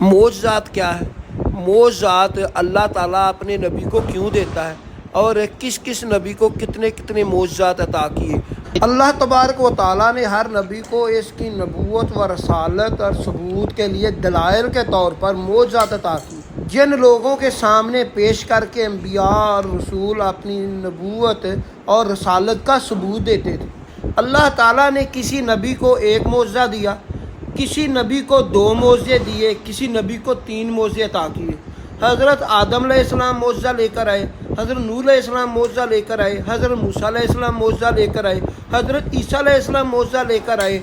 معجزات کیا ہے؟ معجزات اللہ تعالیٰ اپنے نبی کو کیوں دیتا ہے اور کس کس نبی کو کتنے کتنے معجزات عطا کیے؟ اللہ تبارک و تعالیٰ نے ہر نبی کو اس کی نبوت و رسالت اور ثبوت کے لیے دلائل کے طور پر معجزات عطا کی، جن لوگوں کے سامنے پیش کر کے انبیاء اور رسول اپنی نبوت اور رسالت کا ثبوت دیتے تھے۔ اللہ تعالیٰ نے کسی نبی کو ایک معجزہ دیا، کسی نبی کو 2 معجزے دیے، کسی نبی کو 3 معجزے عطا کیے۔ حضرت آدم علیہ السلام معجزہ لے کر آئے، حضرت نوح علیہ السلام معجزہ لے کر آئے، حضرت موسیٰ علیہ السلام معجزہ لے کر آئے، حضرت عیسیٰ علیہ السلام معجزہ لے کر آئے،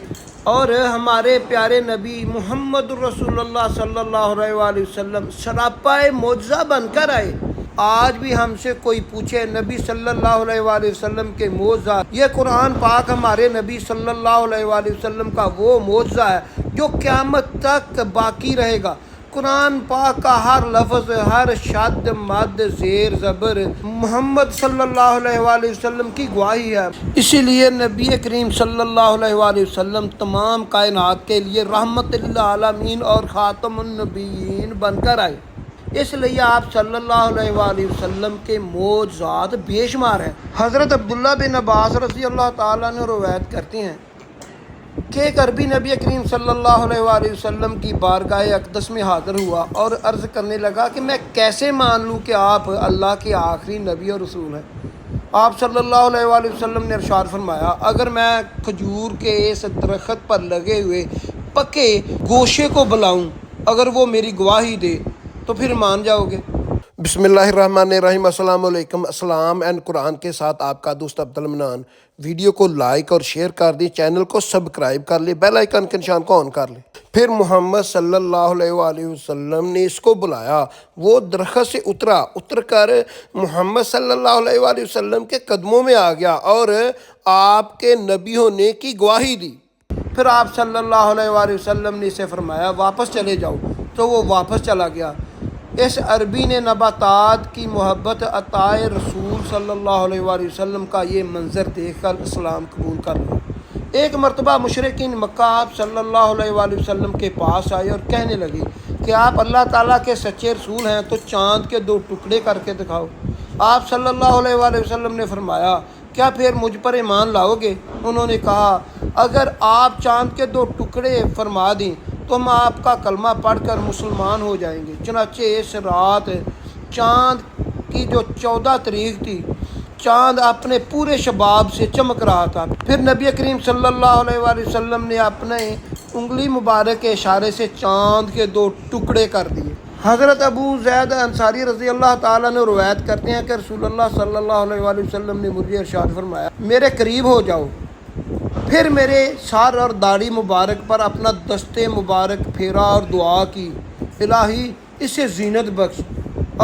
اور ہمارے پیارے نبی محمد رسول اللہ صلی اللہ علیہ وآلہ وسلم سراپا معجزہ بن کر آئے۔ آج بھی ہم سے کوئی پوچھے نبی صلی اللہ علیہ وآلہ وسلم کے معجزات، یہ قرآن پاک ہمارے نبی صلی اللہ علیہ وآلہ وسلم کا وہ معجزہ ہے جو قیامت تک باقی رہے گا۔ قرآن پاک کا ہر لفظ، ہر شد مد زیر زبر محمد صلی اللہ علیہ وآلہ وسلم کی گواہی ہے۔ اسی لیے نبی کریم صلی اللہ علیہ وآلہ وسلم تمام کائنات کے لیے رحمت للعالمین اور خاتم النبیین بن کر آئے۔ اس لیے آپ صلی اللہ علیہ وآلہ وسلم کے معجزات بے شمار ہیں۔ حضرت عبداللہ بن عباس رضی اللہ تعالیٰ عنہ روایت کرتے ہیں کہ ایک عربی نبی کریم صلی اللہ علیہ وآلہ وسلم کی بارگاہ اقدس میں حاضر ہوا اور عرض کرنے لگا کہ میں کیسے مان لوں کہ آپ اللہ کے آخری نبی اور رسول ہیں؟ آپ صلی اللہ علیہ وآلہ وسلم نے ارشاد فرمایا، اگر میں کھجور کے اس درخت پر لگے ہوئے پکے گوشے کو بلاؤں، اگر وہ میری گواہی دے تو پھر مان جاؤ گے۔ بسم اللہ الرحمن الرحیم۔ السلام علیکم۔ اسلام اینڈ قرآن کے ساتھ آپ کا دوست عبد المنان۔ ویڈیو کو لائک اور شیئر کر دیں، چینل کو سبسکرائب کر لیں، بیل آئیکن کے نشان کو آن کر لیں۔ پھر محمد صلی اللہ علیہ وآلہ وسلم نے اس کو بلایا، وہ درخت سے اتر کر محمد صلی اللہ علیہ وآلہ وسلم کے قدموں میں آ گیا اور آپ کے نبی ہونے کی گواہی دی۔ پھر آپ صلی اللہ علیہ وآلہ وسلم نے اسے فرمایا واپس چلے جاؤ، تو وہ واپس چلا گیا۔ اس عربی نے نباتات کی محبت عطائے رسول صلی اللہ علیہ وآلہ وسلم کا یہ منظر دیکھ کر اسلام قبول کر لیا۔ ایک مرتبہ مشرکین مکہ آپ صلی اللہ علیہ وآلہ وسلم کے پاس آئے اور کہنے لگے کہ آپ اللہ تعالیٰ کے سچے رسول ہیں تو چاند کے 2 ٹکڑے کر کے دکھاؤ۔ آپ صلی اللہ علیہ وآلہ وسلم نے فرمایا، کیا پھر مجھ پر ایمان لاؤ گے؟ انہوں نے کہا، اگر آپ چاند کے 2 ٹکڑے فرما دیں تو ہم آپ کا کلمہ پڑھ کر مسلمان ہو جائیں گے۔ چنانچہ اس رات چاند کی جو 14 تاریخ تھی، چاند اپنے پورے شباب سے چمک رہا تھا۔ پھر نبی کریم صلی اللہ علیہ وآلہ وسلم نے اپنے انگلی مبارک کے اشارے سے چاند کے 2 ٹکڑے کر دیے۔ حضرت ابو زید انصاری رضی اللہ تعالیٰ نے روایت کرتے ہیں کہ رسول اللہ صلی اللہ علیہ وآلہ وسلم نے مجھے ارشاد فرمایا، میرے قریب ہو جاؤ۔ پھر میرے سر اور داڑھی مبارک پر اپنا دست مبارک پھیرا اور دعا کی، الہی اسے زینت بخش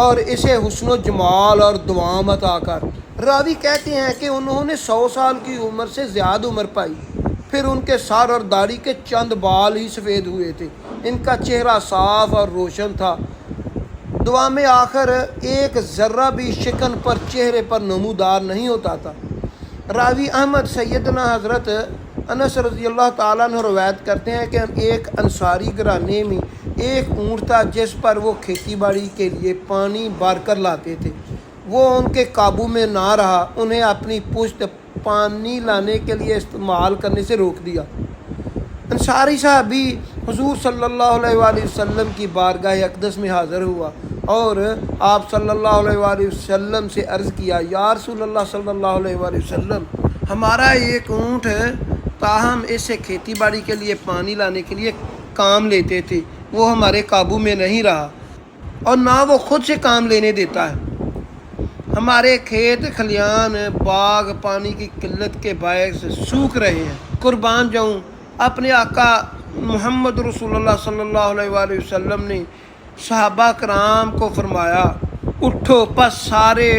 اور اسے حسن و جمال اور دوام عطا کر۔ راوی کہتے ہیں کہ انہوں نے 100 سال کی عمر سے زیادہ عمر پائی۔ پھر ان کے سر اور داڑھی کے چند بال ہی سفید ہوئے تھے، ان کا چہرہ صاف اور روشن تھا۔ دعا میں آخر ایک ذرہ بھی شکن پر چہرے پر نمودار نہیں ہوتا تھا۔ راوی احمد سیدنا حضرت انس رضی اللہ تعالیٰ عنہ روایت کرتے ہیں کہ ایک انصاری گھرانے میں ایک اونٹ تھا جس پر وہ کھیتی باڑی کے لیے پانی بھر کر لاتے تھے۔ وہ ان کے قابو میں نہ رہا، انہیں اپنی پشت پانی لانے کے لیے استعمال کرنے سے روک دیا۔ انصاری صحابی حضور صلی اللہ علیہ وآلہ وسلم کی بارگاہ اقدس میں حاضر ہوا اور آپ صلی اللہ علیہ وآلہ وسلم سے عرض کیا، یا رسول اللہ صلی اللہ علیہ وآلہ وسلم، ہمارا ایک اونٹ ہے، تاہم اس سے کھیتی باڑی کے لیے پانی لانے کے لیے کام لیتے تھے، وہ ہمارے قابو میں نہیں رہا اور نہ وہ خود سے کام لینے دیتا ہے۔ ہمارے کھیت کھلیان باغ پانی کی قلت کے باعث سوکھ رہے ہیں۔ قربان جاؤں، اپنے آقا محمد رسول اللہ صلی اللہ علیہ وآلہ وسلم نے صحابہ کرام کو فرمایا، اٹھو، پس سارے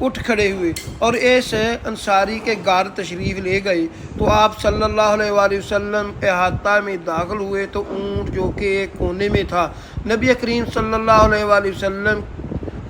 اٹھ کھڑے ہوئے اور اس انصاری کے گھر تشریف لے گئے تو آپ صلی اللہ علیہ وآلہ وسلم احاطہ میں داخل ہوئے تو اونٹ جو کہ ایک کونے میں تھا، نبی کریم صلی اللہ علیہ وآلہ وسلم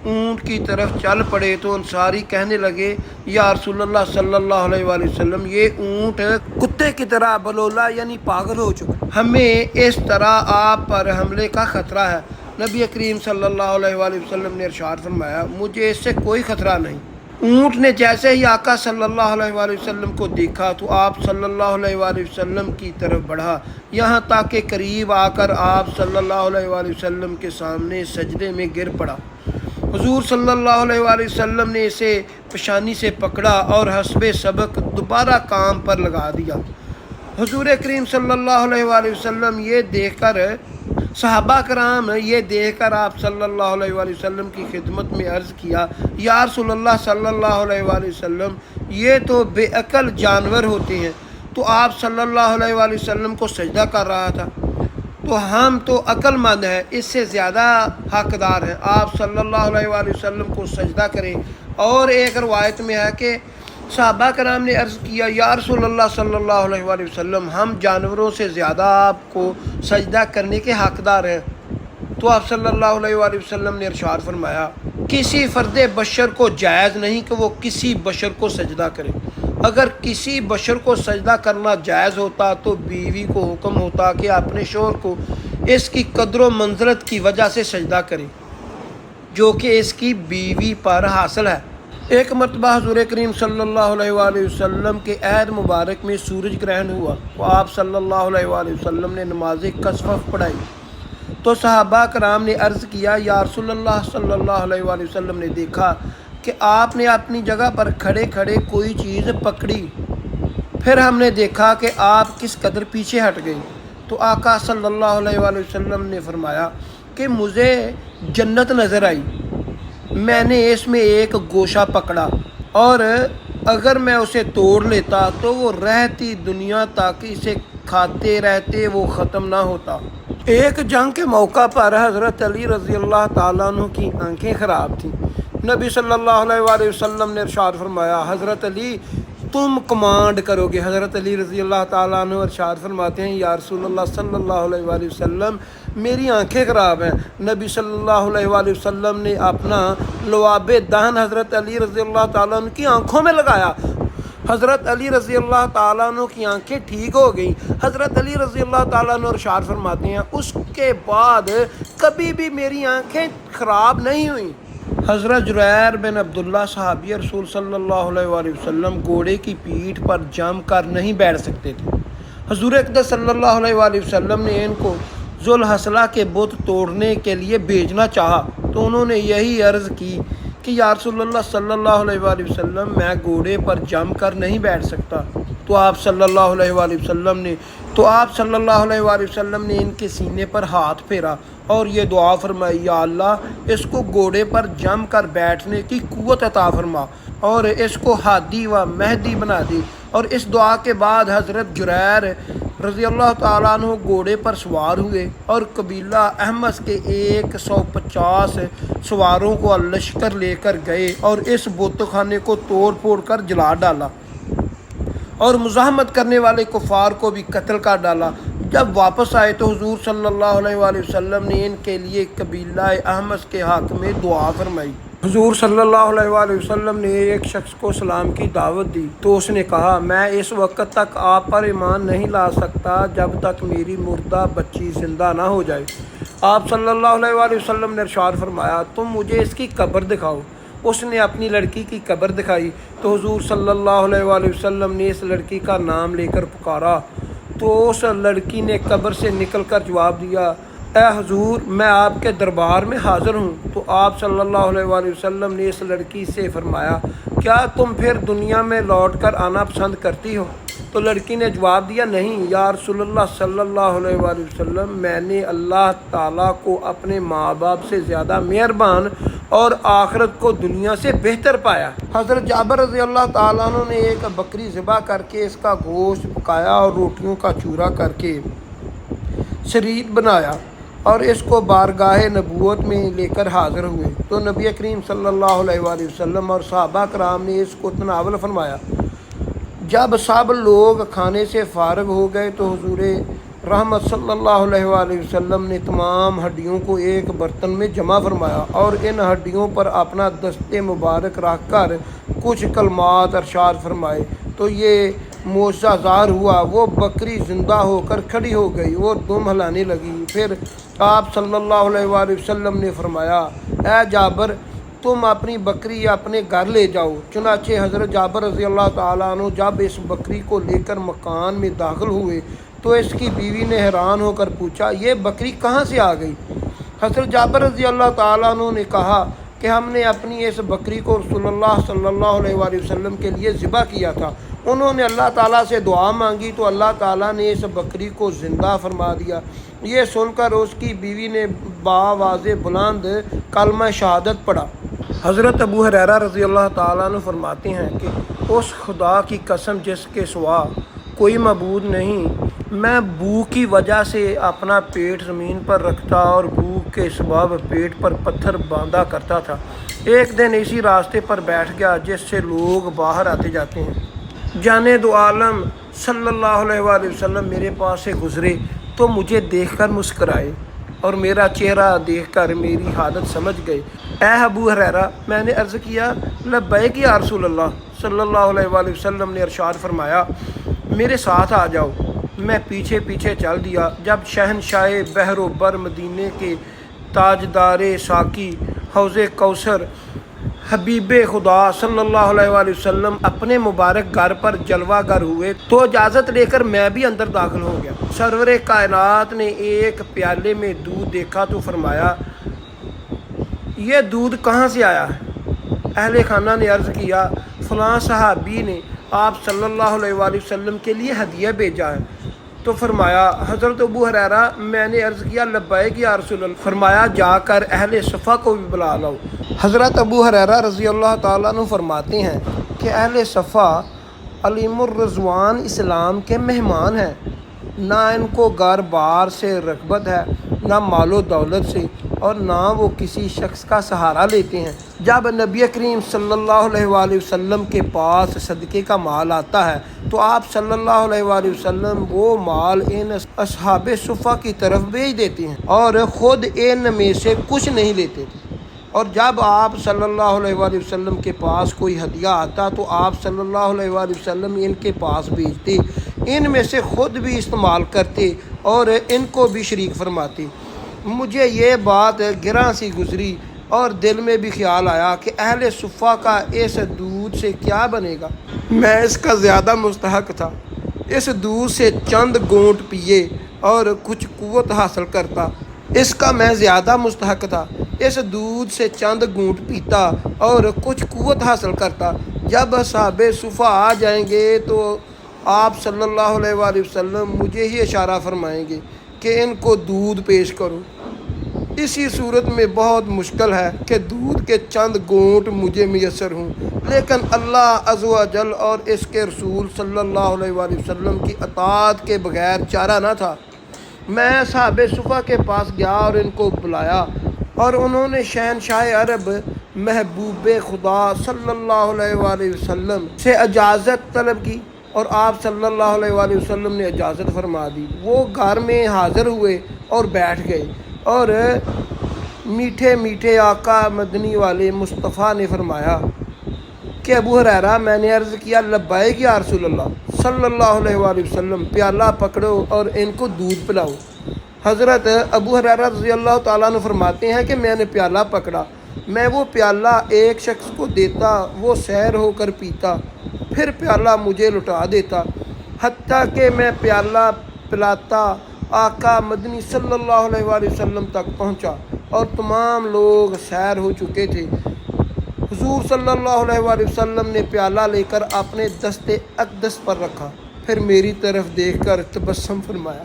اونٹ کی طرف چل پڑے تو انصاری کہنے لگے، یا رسول اللہ صلی اللہ علیہ وآلہ وسلم، یہ اونٹ کتے کی طرح بلولا یعنی پاگل ہو چکا۔ ہمیں اس طرح آپ پر حملے کا خطرہ ہے۔ نبی کریم صلی اللہ علیہ وآلہ وسلم نے ارشاد فرمایا مجھے اس سے کوئی خطرہ نہیں۔ اونٹ نے جیسے ہی آقا صلی اللہ علیہ وآلہ وسلم کو دیکھا تو آپ صلی اللہ علیہ وآلہ وسلم کی طرف بڑھا، یہاں تک کہ قریب آ کر آپ صلی اللہ علیہ وآلہ وسلم کے سامنے سجدے میں گر پڑا۔ حضور صلی اللہ علیہ وآلہ وسلم نے اسے پیشانی سے پکڑا اور حسب سبق دوبارہ کام پر لگا دیا۔ حضور کریم صلی اللہ علیہ وآلہ وسلم صحابہ کرام یہ دیکھ کر آپ صلی اللہ علیہ وآلہ وسلم کی خدمت میں عرض کیا یا رسول اللہ صلی اللہ علیہ وآلہ وسلم یہ تو بے عقل جانور ہوتے ہیں، تو آپ صلی اللہ علیہ وآلہ وسلم کو سجدہ کر رہا تھا، تو ہم تو عقل مند ہیں، اس سے زیادہ حقدار ہیں، آپ صلی اللہ علیہ وآلہ وسلم کو سجدہ کریں۔ اور ایک روایت میں ہے کہ صحابہ کرام نے عرض کیا یا رسول اللہ صلی اللہ علیہ وآلہ وسلم ہم جانوروں سے زیادہ آپ کو سجدہ کرنے کے حقدار ہیں، تو آپ صلی اللہ علیہ وآلہ وسلم نے ارشاد فرمایا کسی فرد بشر کو جائز نہیں کہ وہ کسی بشر کو سجدہ کرے، اگر کسی بشر کو سجدہ کرنا جائز ہوتا تو بیوی کو حکم ہوتا کہ اپنے شوہر کو اس کی قدر و منزلت کی وجہ سے سجدہ کرے جو کہ اس کی بیوی پر حاصل ہے۔ ایک مرتبہ حضور کریم صلی اللہ علیہ وآلہ وسلم کے عہد مبارک میں سورج گرہن ہوا تو آپ صلی اللہ علیہ وآلہ وسلم نے نماز کسوف پڑھائی، تو صحابہ کرام نے عرض کیا یا رسول اللہ صلی اللہ علیہ وآلہ وسلم نے دیکھا کہ آپ نے اپنی جگہ پر کھڑے کھڑے کوئی چیز پکڑی، پھر ہم نے دیکھا کہ آپ کس قدر پیچھے ہٹ گئی، تو آقا صلی اللہ علیہ وآلہ وسلم نے فرمایا کہ مجھے جنت نظر آئی، میں نے اس میں ایک گوشہ پکڑا اور اگر میں اسے توڑ لیتا تو وہ رہتی دنیا تاکہ اسے کھاتے رہتے وہ ختم نہ ہوتا۔ ایک جنگ کے موقع پر حضرت علی رضی اللہ تعالیٰ عنہ کی آنکھیں خراب تھیں، نبی صلی اللہ علیہ وآلہ وسلم نے ارشاد فرمایا حضرت علی تم کمانڈ کرو گے۔ حضرت علی رضی اللہ تعالیٰ عنہ ارشاد فرماتے ہیں یا رسول اللہ صلی اللہ علیہ وآلہ وسلم میری آنکھیں خراب ہیں۔ نبی صلی اللہ علیہ وآلہ وسلم نے اپنا لعاب دہن حضرت علی رضی اللہ تعالیٰ عنہ کی آنکھوں میں لگایا، حضرت علی رضی اللہ تعالیٰ عنہ کی آنکھیں ٹھیک ہو گئیں۔ حضرت علی رضی اللہ تعالیٰ عنہ ارشاد فرماتے ہیں اس کے بعد کبھی بھی میری آنکھیں خراب نہیں ہوئیں۔ حضرت جریر بن عبداللہ صحابی رسول صلی اللہ علیہ وآلہ وسلم گھوڑے کی پیٹھ پر جم کر نہیں بیٹھ سکتے تھے، حضور اقدس صلی اللہ علیہ وآلہ وسلم نے ان کو ذوالحصلہ کے بت توڑنے کے لیے بھیجنا چاہا تو انہوں نے یہی عرض کی کہ یا رسول اللہ صلی اللہ علیہ وآلہ وسلم میں گھوڑے پر جم کر نہیں بیٹھ سکتا، تو آپ صلی اللہ علیہ وآلہ وسلم نے ان کے سینے پر ہاتھ پھیرا اور یہ دعا فرمائی یا اللہ اس کو گھوڑے پر جم کر بیٹھنے کی قوت عطا فرما اور اس کو ہادی و مہدی بنا دی۔ اور اس دعا کے بعد حضرت جریر رضی اللہ تعالیٰ عنہ گھوڑے پر سوار ہوئے اور قبیلہ احمس کے 150 سواروں کو لشکر لے کر گئے اور اس بت خانے کو توڑ پھوڑ کر جلا ڈالا اور مزاحمت کرنے والے کفار کو بھی قتل کر ڈالا۔ جب واپس آئے تو حضور صلی اللہ علیہ وآلہ وسلم نے ان کے لیے قبیلہ احمس کے حق میں دعا فرمائی۔ حضور صلی اللہ علیہ وآلہ وسلم نے ایک شخص کو اسلام کی دعوت دی تو اس نے کہا میں اس وقت تک آپ پر ایمان نہیں لا سکتا جب تک میری مردہ بچی زندہ نہ ہو جائے۔ آپ صلی اللہ علیہ وآلہ وسلم نے ارشاد فرمایا تم مجھے اس کی قبر دکھاؤ۔ اس نے اپنی لڑکی کی قبر دکھائی تو حضور صلی اللہ علیہ وآلہ وسلم نے اس لڑکی کا نام لے کر پکارا تو اس لڑکی نے قبر سے نکل کر جواب دیا اے حضور میں آپ کے دربار میں حاضر ہوں۔ تو آپ صلی اللہ علیہ وآلہ وسلم نے اس لڑکی سے فرمایا کیا تم پھر دنیا میں لوٹ کر آنا پسند کرتی ہو؟ تو لڑکی نے جواب دیا نہیں یا رسول اللہ صلی اللہ علیہ وآلہ وسلم میں نے اللہ تعالیٰ کو اپنے ماں باپ سے زیادہ مہربان اور آخرت کو دنیا سے بہتر پایا۔ حضرت جابر رضی اللہ تعالیٰ عنہ نے ایک بکری ذبح کر کے اس کا گوشت پکایا اور روٹیوں کا چورا کر کے شرید بنایا اور اس کو بارگاہ نبوت میں لے کر حاضر ہوئے تو نبی کریم صلی اللہ علیہ وآلہ وسلم اور صحابہ کرام نے اس کو تناول فرمایا۔ جب سب لوگ کھانے سے فارغ ہو گئے تو حضور رحمت صلی اللہ علیہ وآلہ وسلم نے تمام ہڈیوں کو ایک برتن میں جمع فرمایا اور ان ہڈیوں پر اپنا دست مبارک رکھ کر کچھ کلمات ارشاد فرمائے تو یہ معجزہ ظاہر ہوا، وہ بکری زندہ ہو کر کھڑی ہو گئی، وہ دم ہلانے لگی۔ پھر آپ صلی اللہ علیہ وآلہ وسلم نے فرمایا، اے جابر تم اپنی بکری اپنے گھر لے جاؤ۔ چنانچہ حضرت جابر رضی اللہ تعالیٰ عنہ جب اس بکری کو لے کر مکان میں داخل ہوئے تو اس کی بیوی نے حیران ہو کر پوچھا، یہ بکری کہاں سے آ گئی؟ حضرت جابر رضی اللہ تعالیٰ عنہ نے کہا کہ ہم نے اپنی اس بکری کو رسول اللہ صلی اللہ علیہ وآلہ وسلم کے لیے ذبح کیا تھا۔ انہوں نے اللہ تعالیٰ سے دعا مانگی تو اللہ تعالیٰ نے اس بکری کو زندہ فرما دیا۔ یہ سن کر اس کی بیوی نے بآواز بلند کلمہ شہادت پڑھا۔ حضرت ابو ہریرہ رضی اللہ تعالیٰ عنہ فرماتے ہیں کہ اس خدا کی قسم جس کے سوا کوئی معبود نہیں، میں بھوک کی وجہ سے اپنا پیٹ زمین پر رکھتا اور بھوک کے سبب پیٹ پر پتھر باندھا کرتا تھا۔ ایک دن اسی راستے پر بیٹھ گیا جس سے لوگ باہر آتے جاتے ہیں۔ جانے دو عالم صلی اللہ علیہ وآلہ وسلم میرے پاس سے گزرے تو مجھے دیکھ کر مسکرائے اور میرا چہرہ دیکھ کر میری حالت سمجھ گئے۔ اے ابو ہریرہ، میں نے عرض کیا لبیک یا رسول اللہ۔ صلی اللہ علیہ وآلہ وسلم نے ارشاد فرمایا، میرے ساتھ آ جاؤ۔ میں پیچھے پیچھے چل دیا۔ جب شہنشاہ بحر و بر مدینے کے تاجدار ساقی حوض کوثر حبیب خدا صلی اللہ علیہ وآلہ وسلم اپنے مبارک گھر پر جلوہ گر ہوئے تو اجازت لے کر میں بھی اندر داخل ہو گیا۔ سرور کائنات نے ایک پیالے میں دودھ دیکھا تو فرمایا، یہ دودھ کہاں سے آیا ہے؟ اہل خانہ نے عرض کیا، فلاں صحابی نے آپ صلی اللہ علیہ وآلہ وسلم کے لیے ہدیہ بھیجا ہے۔ تو فرمایا، حضرت ابو ہریرہ، میں نے عرض کیا لبیک یا رسول اللہ۔ فرمایا، جا کر اہل صفا کو بھی بلا لاؤ۔ حضرت ابو ہریرہ رضی اللہ تعالیٰ عنہ فرماتے ہیں کہ اہل صفا علیم الرضوان اسلام کے مہمان ہیں، نہ ان کو گھر بار سے رغبت ہے، نہ مال و دولت سے، اور نہ وہ کسی شخص کا سہارا لیتے ہیں۔ جب نبی کریم صلی اللہ علیہ وآلہ وسلم کے پاس صدقے کا مال آتا ہے تو آپ صلی اللہ علیہ وآلہ وسلم وہ مال ان اصحاب صفا کی طرف بھیج دیتے ہیں اور خود ان میں سے کچھ نہیں لیتے تھے۔ اور جب آپ صلی اللہ علیہ وآلہ وسلم کے پاس کوئی ہدیہ آتا تو آپ صلی اللہ علیہ وآلہ وسلم ان کے پاس بھیجتے، ان میں سے خود بھی استعمال کرتے اور ان کو بھی شریک فرماتے۔ مجھے یہ بات گراں سی گزری اور دل میں بھی خیال آیا کہ اہل صفا کا اس دودھ سے کیا بنے گا۔ میں اس کا زیادہ مستحق تھا، اس دودھ سے چند گھونٹ پیے اور کچھ قوت حاصل کرتا۔ اس کا میں زیادہ مستحق تھا، اس دودھ سے چند گھونٹ پیتا اور کچھ قوت حاصل کرتا۔ جب اصحاب صفا آ جائیں گے تو آپ صلی اللہ علیہ وآلہ وسلم مجھے ہی اشارہ فرمائیں گے کہ ان کو دودھ پیش کرو۔ اسی صورت میں بہت مشکل ہے کہ دودھ کے چند گھونٹ مجھے میسر ہوں، لیکن اللہ عز و جل اور اس کے رسول صلی اللہ علیہ وآلہ وسلم کی اطاعت کے بغیر چارہ نہ تھا۔ میں اصحاب صفا کے پاس گیا اور ان کو بلایا اور انہوں نے شہنشاہ عرب محبوب خدا صلی اللہ علیہ وآلہ وسلم سے اجازت طلب کی اور آپ صلی اللہ علیہ وآلہ وسلم نے اجازت فرما دی۔ وہ گھر میں حاضر ہوئے اور بیٹھ گئے اور میٹھے میٹھے آقا مدنی والے مصطفیٰ نے فرمایا کہ ابو ہریرہ، میں نے عرض کیا لبیک یا رسول اللہ صلی اللہ علیہ وآلہ وسلم، پیالہ پکڑو اور ان کو دودھ پلاؤ۔ حضرت ابو ہریرہ رضی اللہ تعالیٰ عنہ فرماتے ہیں کہ میں نے پیالہ پکڑا، میں وہ پیالہ ایک شخص کو دیتا، وہ سیر ہو کر پیتا، پھر پیالہ مجھے لٹا دیتا، حتیٰ کہ میں پیالہ پلاتا آقا مدنی صلی اللہ علیہ وآلہ وسلم تک پہنچا اور تمام لوگ سیر ہو چکے تھے۔ حضور صلی اللہ علیہ وآلہ وسلم نے پیالہ لے کر اپنے دست اقدس پر رکھا، پھر میری طرف دیکھ کر تبسم فرمایا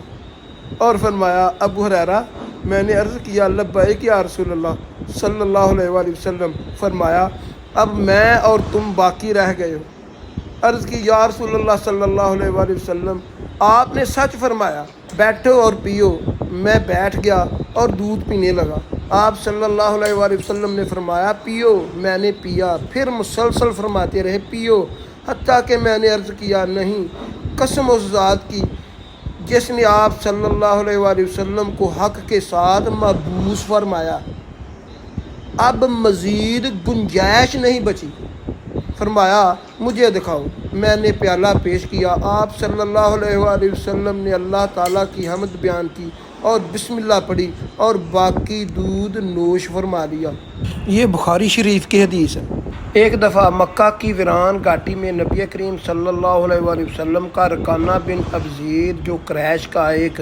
اور فرمایا، ابو ہریرہ، میں نے عرض کیا لبیک یا رسول اللہ صلی اللہ علیہ وآلہ وسلم۔ فرمایا، اب میں اور تم باقی رہ گئے ہو۔ عرض کی، یا رسول اللہ صلی اللہ علیہ وآلہ وسلم، آپ نے سچ فرمایا، بیٹھو اور پیو۔ میں بیٹھ گیا اور دودھ پینے لگا۔ آپ صلی اللہ علیہ وآلہ وسلم نے فرمایا، پیو۔ میں نے پیا، پھر مسلسل فرماتے رہے، پیو، حتیٰ کہ میں نے عرض کیا، نہیں، قسم اس ذات کی جس نے آپ صلی اللہ علیہ وآلہ وسلم کو حق کے ساتھ مبعوث فرمایا، اب مزید گنجائش نہیں بچی۔ فرمایا مجھے دکھاؤ۔ میں نے پیالہ پیش کیا، آپ صلی اللہ علیہ وآلہ وسلم نے اللہ تعالیٰ کی حمد بیان کی اور بسم اللہ پڑھی اور باقی دودھ نوش فرما لیا۔ یہ بخاری شریف کی حدیث ہے۔ ایک دفعہ مکہ کی ویران گھاٹی میں نبی کریم صلی اللہ علیہ وآلہ وسلم کا رکانہ بن ابزیر، جو قریش کا ایک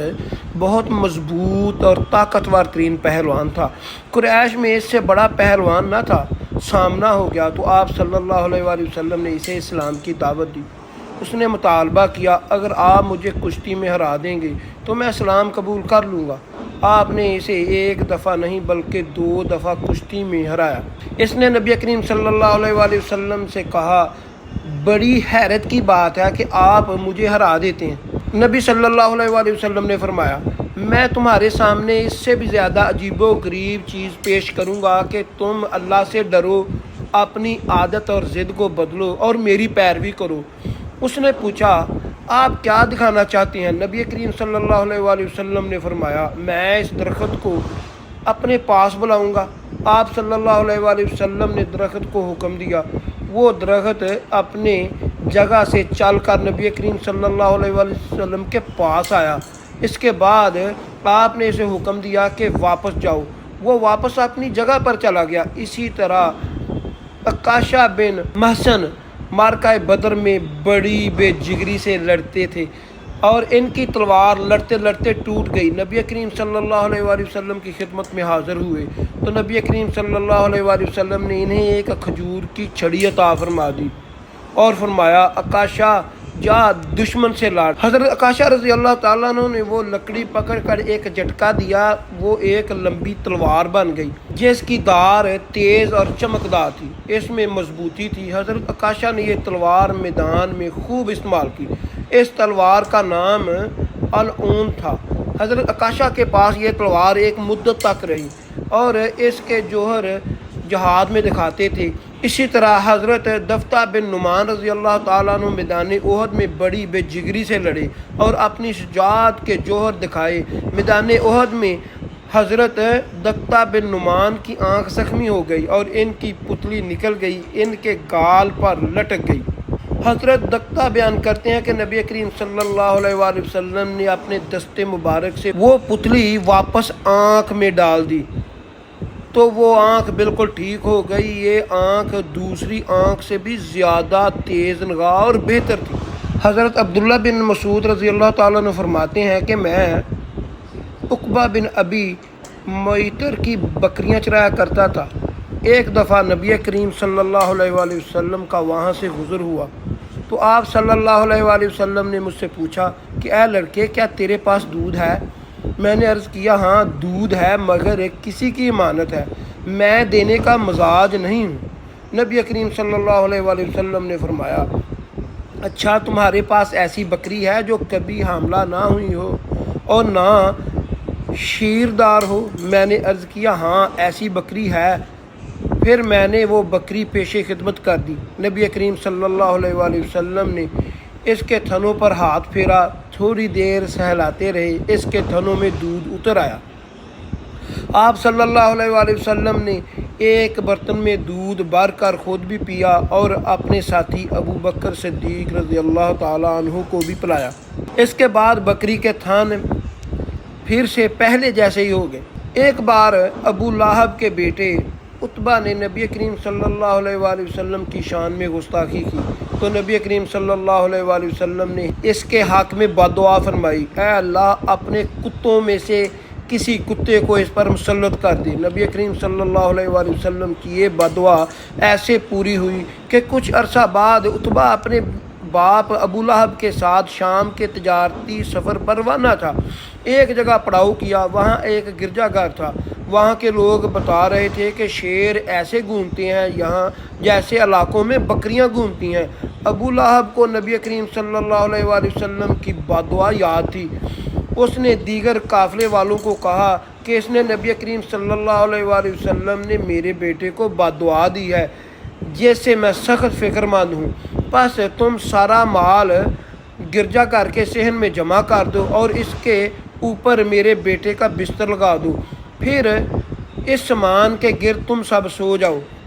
بہت مضبوط اور طاقتور ترین پہلوان تھا، قریش میں اس سے بڑا پہلوان نہ تھا، سامنا ہو گیا تو آپ صلی اللہ علیہ وآلہ وسلم نے اسے اسلام کی دعوت دی۔ اس نے مطالبہ کیا اگر آپ مجھے کشتی میں ہرا دیں گے تو میں اسلام قبول کر لوں گا۔ آپ نے اسے ایک دفعہ نہیں بلکہ 2 دفعہ کشتی میں ہرایا۔ اس نے نبی کریم صلی اللہ علیہ وآلہ وسلم سے کہا بڑی حیرت کی بات ہے کہ آپ مجھے ہرا دیتے ہیں۔ نبی صلی اللہ علیہ وآلہ وسلم نے فرمایا میں تمہارے سامنے اس سے بھی زیادہ عجیب و غریب چیز پیش کروں گا کہ تم اللہ سے ڈرو، اپنی عادت اور ضد کو بدلو اور میری پیروی کرو۔ اس نے پوچھا آپ کیا دکھانا چاہتے ہیں؟ نبی کریم صلی اللہ علیہ وآلہ وسلم نے فرمایا میں اس درخت کو اپنے پاس بلاؤں گا۔ آپ صلی اللہ علیہ وآلہ وسلم نے درخت کو حکم دیا، وہ درخت اپنے جگہ سے چل کر نبی کریم صلی اللہ علیہ وآلہ وسلم کے پاس آیا۔ اس کے بعد آپ نے اسے حکم دیا کہ واپس جاؤ، وہ واپس اپنی جگہ پر چلا گیا۔ اسی طرح عکاشہ بن محصن معرکہ بدر میں بڑی بے جگری سے لڑتے تھے اور ان کی تلوار لڑتے لڑتے ٹوٹ گئی۔ نبی کریم صلی اللہ علیہ وآلہ وسلم کی خدمت میں حاضر ہوئے تو نبی کریم صلی اللہ علیہ وآلہ وسلم نے انہیں ایک کھجور کی چھڑی عطا فرما دی اور فرمایا عکاشہ جا دشمن سے لڑ۔ حضرت عکاشہ رضی اللہ تعالیٰ عنہ نے وہ لکڑی پکڑ کر ایک جھٹکا دیا، وہ ایک لمبی تلوار بن گئی جس کی دھار تیز اور چمکدار تھی، اس میں مضبوطی تھی۔ حضرت عکاشہ نے یہ تلوار میدان میں خوب استعمال کی۔ اس تلوار کا نام العون تھا۔ حضرت عکاشہ کے پاس یہ تلوار ایک مدت تک رہی اور اس کے جوہر جہاد میں دکھاتے تھے۔ اسی طرح حضرت دفتہ بن نعمان رضی اللہ تعالیٰ عنہ میدان احد میں بڑی بے جگری سے لڑے اور اپنی شجاعت کے جوہر دکھائے۔ میدان احد میں حضرت دفتہ بن نعمان کی آنکھ زخمی ہو گئی اور ان کی پتلی نکل گئی، ان کے گال پر لٹک گئی۔ حضرت دفتہ بیان کرتے ہیں کہ نبی کریم صلی اللہ علیہ وآلہ وسلم نے اپنے دست مبارک سے وہ پتلی واپس آنکھ میں ڈال دی تو وہ آنکھ بالکل ٹھیک ہو گئی۔ یہ آنکھ دوسری آنکھ سے بھی زیادہ تیز نگاہ اور بہتر تھی۔ حضرت عبداللہ بن مسعود رضی اللہ تعالیٰ عنہ فرماتے ہیں کہ میں عقبہ بن ابی معیطر کی بکریاں چرایا کرتا تھا۔ ایک دفعہ نبی کریم صلی اللہ علیہ وآلہ وسلم کا وہاں سے گزر ہوا تو آپ صلی اللہ علیہ وآلہ وسلم نے مجھ سے پوچھا کہ اے لڑکے کیا تیرے پاس دودھ ہے؟ میں نے عرض کیا ہاں دودھ ہے مگر کسی کی امانت ہے، میں دینے کا مزاج نہیں ہوں۔ نبی کریم صلی اللہ علیہ وآلہ وسلم نے فرمایا اچھا تمہارے پاس ایسی بکری ہے جو کبھی حاملہ نہ ہوئی ہو اور نہ شیردار ہو؟ میں نے عرض کیا ہاں ایسی بکری ہے۔ پھر میں نے وہ بکری پیش خدمت کر دی۔ نبی کریم صلی اللہ علیہ وآلہ وسلم نے اس کے تھنوں پر ہاتھ پھیرا، تھوڑی دیر سہلاتے رہے، اس کے تھنوں میں دودھ اتر آیا۔ آپ صلی اللہ علیہ وآلہ وسلم نے ایک برتن میں دودھ بھر کر خود بھی پیا اور اپنے ساتھی ابو بکر صدیق رضی اللہ تعالیٰ عنہ کو بھی پلایا۔ اس کے بعد بکری کے تھن پھر سے پہلے جیسے ہی ہو گئے۔ ایک بار ابو لہب کے بیٹے عتبہ نے نبی کریم صلی اللہ علیہ وآلہ وسلم کی شان میں گستاخی کی تو نبی کریم صلی اللہ علیہ وآلہ وسلم نے اس کے حق میں بددعا فرمائی، اے اللہ اپنے کتوں میں سے کسی کتے کو اس پر مسلط کر دے۔ نبی کریم صلی اللہ علیہ وآلہ وسلم کی یہ بددعا ایسے پوری ہوئی کہ کچھ عرصہ بعد عتبہ اپنے باپ ابو لہب کے ساتھ شام کے تجارتی سفر پر روانہ تھا۔ ایک جگہ پڑاؤ کیا، وہاں ایک گرجا گھر تھا۔ وہاں کے لوگ بتا رہے تھے کہ شیر ایسے گھومتے ہیں یہاں جیسے علاقوں میں بکریاں گھومتی ہیں۔ ابو لہب کو نبی کریم صلی اللہ علیہ وآلہ وسلم کی بددعا یاد تھی۔ اس نے دیگر قافلے والوں کو کہا کہ اس نے نبی کریم صلی اللہ علیہ وآلہ وسلم نے میرے بیٹے کو بددعا دی ہے جس سے میں سخت فکر مند ہوں، بس تم سارا مال گرجا گھر کے صحن میں جمع کر دو اور اس کے اوپر میرے بیٹے کا بستر لگا دو، پھر اس سامان کے گرد تم سب سو جاؤ۔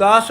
10